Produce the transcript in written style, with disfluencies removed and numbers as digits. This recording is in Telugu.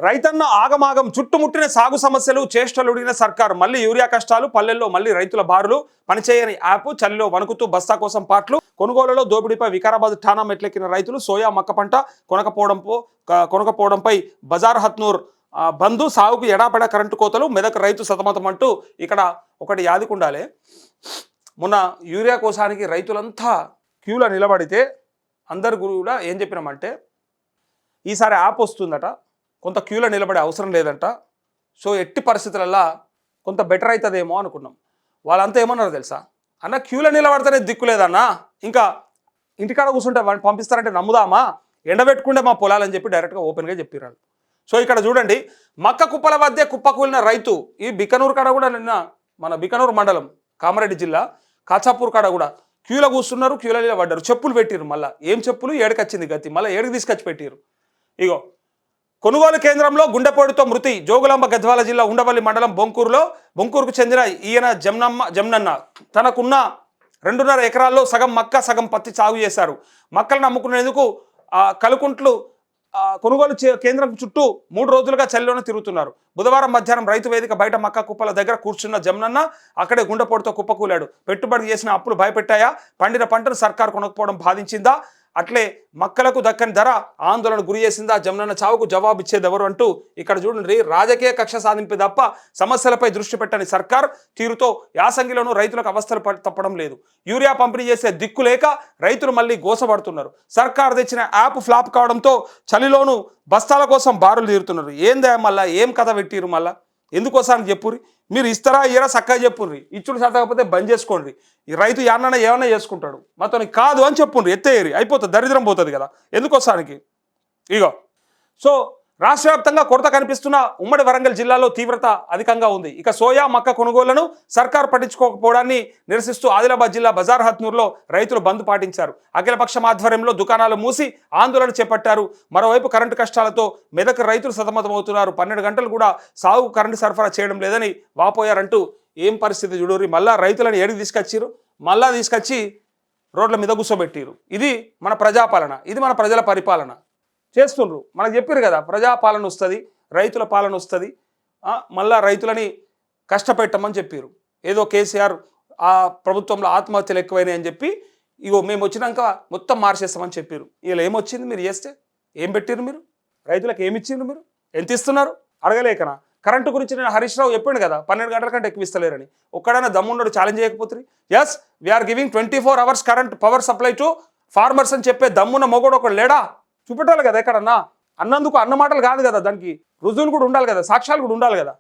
రైతన్న ఆగమాగం చుట్టుముట్టిన సాగు సమస్యలు చేష్టలుడిగిన సర్కారు మళ్ళీ యూరియా కష్టాలు పల్లెల్లో మళ్ళీ రైతుల బారులు పనిచేయని యాప్ చలిలో వణుకుతూ బస్తా కోసం పాటలు కొనుగోలులో దోపిడీపై వికారాబాద్ ఠాణా మెట్లెక్కిన రైతులు సోయా మక్క పంట కొనకపోవడంపై బజార్ హత్నూర్ బంధు సాగుకు ఎడాపెడ కరెంటు కోతలు మెదక్ రైతు సతమతం అంటూ ఇక్కడ ఒకటి యాదికుండాలి. మొన్న యూరియా కోసానికి రైతులంతా క్యూలో నిలబడితే అందరు కూడా ఏం చెప్పినామంటే ఈసారి యాప్ వస్తుందట, కొంత క్యూలో నిలబడే అవసరం లేదంట, సో ఎట్టి పరిస్థితులలో కొంత బెటర్ అవుతుందేమో అనుకున్నాం. వాళ్ళంతా ఏమన్నారు తెలుసా, అన్న క్యూలో నిలబడితేనే దిక్కు లేదన్నా, ఇంకా ఇంటికాడ కూర్చుంటే పంపిస్తారంటే నమ్ముదామా, ఎండబెట్టుకుంటే మా పొలాలని చెప్పి డైరెక్ట్గా ఓపెన్గా చెప్పిరాడు. సో ఇక్కడ చూడండి, మక్క కుప్పల మధ్య కుప్పకూలిన రైతు ఈ బికనూరు కాడ కూడా నిన్న మన బికనూరు మండలం కామారెడ్డి జిల్లా కాచాపూర్ కాడ కూడా క్యూలో కూర్చున్నారు, క్యూలో నిలబడ్డారు, చెప్పులు పెట్టిరు. మళ్ళీ ఏం చెప్పులు, ఏడుకొచ్చింది గతి, మళ్ళీ ఏడుకు తీసుకొచ్చి పెట్టిరు. ఇగో కొనుగోలు కేంద్రంలో గుండెపోటుతో మృతి జోగులాంబ గద్వాల జిల్లా ఉండవల్లి మండలం బొంకూరుకు చెందిన ఈయన జమ్నన్న తనకున్న 2.5 ఎకరాల్లో సగం మక్క సగం పత్తి సాగు చేశారు. మక్కలను అమ్ముకునేందుకు కలుకుంట్లు కొనుగోలు కేంద్రం చుట్టూ 3 రోజులుగా చలిలోనే తిరుగుతున్నారు. బుధవారం మధ్యాహ్నం రైతు వేదిక బయట మక్క కుప్పల దగ్గర కూర్చున్న జమ్నన్న అక్కడే గుండెపోటుతో కుప్పకూలాడు. పెట్టుబడి చేసిన అప్పులు భయపెట్టాయా, పండిన పంటను సర్కారు కొనకపోవడం బాధించిందా, అట్లే మక్కలకు దక్కని ధర ఆందోళన గురి చేసిందా, జమ్నన్న చావుకు జవాబు ఇచ్చేది ఎవరు అంటూ ఇక్కడ చూడండి, రాజకీయ కక్ష సాధింపు తప్ప సమస్యలపై దృష్టి పెట్టని సర్కార్ తీరుతో యాసంగిలోనూ రైతులకు అవస్థలు తప్పడం లేదు. యూరియా పంపిణీ చేసే దిక్కు లేక రైతులు మళ్ళీ గోసపడుతున్నారు. సర్కార్ తెచ్చిన యాప్ ఫ్లాప్ కావడంతో చలిలోనూ బస్తాల కోసం బారులు తీరుతున్నారు. ఏందా మళ్ళా, ఏం కథ పెట్టిరు, మళ్ళా ఎందుకోసానికి చెప్పుర్రి, మీరు ఇస్తారా ఇయరా చక్కగా చెప్పుర్రి, ఇచ్చుడు శాతకపోతే బంద్ చేసుకోండి, ఈ రైతు యాన్నైనా ఏమన్నా చేసుకుంటాడు, మాతో కాదు అని చెప్పుండ్రి, ఎత్తేయరి అయిపోతుంది, దరిద్రం పోతుంది కదా ఎందుకోసానికి. ఇగో సో రాష్ట్ర వ్యాప్తంగా కొరత కనిపిస్తున్న ఉమ్మడి వరంగల్ జిల్లాలో తీవ్రత అధికంగా ఉంది. ఇక సోయా మక్క కొనుగోళ్లను సర్కారు పట్టించుకోకపోవడాన్ని నిరసిస్తూ ఆదిలాబాద్ జిల్లా బజార్ హత్నూర్లో రైతులు బంద్ పాటించారు. అఖిలపక్షం ఆధ్వర్యంలో దుకాణాలు మూసి ఆందోళన చేపట్టారు. మరోవైపు కరెంటు కష్టాలతో మెదక్ రైతులు సతమతమవుతున్నారు. 12 గంటలు కూడా సాగుకు కరెంటు సరఫరా చేయడం లేదని వాపోయారంటూ ఏం పరిస్థితి చూడరు. మళ్ళా రైతులను ఏడికి తీసుకొచ్చిరు, మళ్ళా తీసుకొచ్చి రోడ్ల మీద కూర్చోబెట్టిరు. ఇది మన ప్రజాపాలన, ఇది మన ప్రజల పరిపాలన చేస్తుండ్రు. మనకు చెప్పారు కదా, ప్రజాపాలన వస్తుంది, రైతుల పాలన వస్తుంది, మళ్ళా రైతులని కష్టపెట్టమని చెప్పారు. ఏదో కేసీఆర్ ఆ ప్రభుత్వంలో ఆత్మహత్యలు ఎక్కువైనాయి అని చెప్పి ఇగో మేము వచ్చినాక మొత్తం మార్చేస్తామని చెప్పారు. ఇలా ఏమొచ్చింది, మీరు చేస్తే ఏం పెట్టారు, మీరు రైతులకు ఏమి ఇచ్చిండ్రు, మీరు ఎంత ఇస్తున్నారు అడగలేకనా. కరెంటు గురించి నేను హరీష్ రావు చెప్పాడు కదా, 12 గంటల కంటే ఎక్కువ ఇస్తలేరని. ఒక్కడైనా దమ్మున్నాడు ఛాలెంజ్ చేయకపోతుంది. Yes we are giving 24 hours current power supply to farmers అని చెప్పే దమ్మున్న మొగోడు ఒకడు లేడా, చూపెట్టాలి కదా ఎక్కడన్నా. అన్నందుకు అన్న మాటలు కాదు కదా, దానికి రుజువులు కూడా ఉండాలి కదా, సాక్ష్యాలు కూడా ఉండాలి కదా.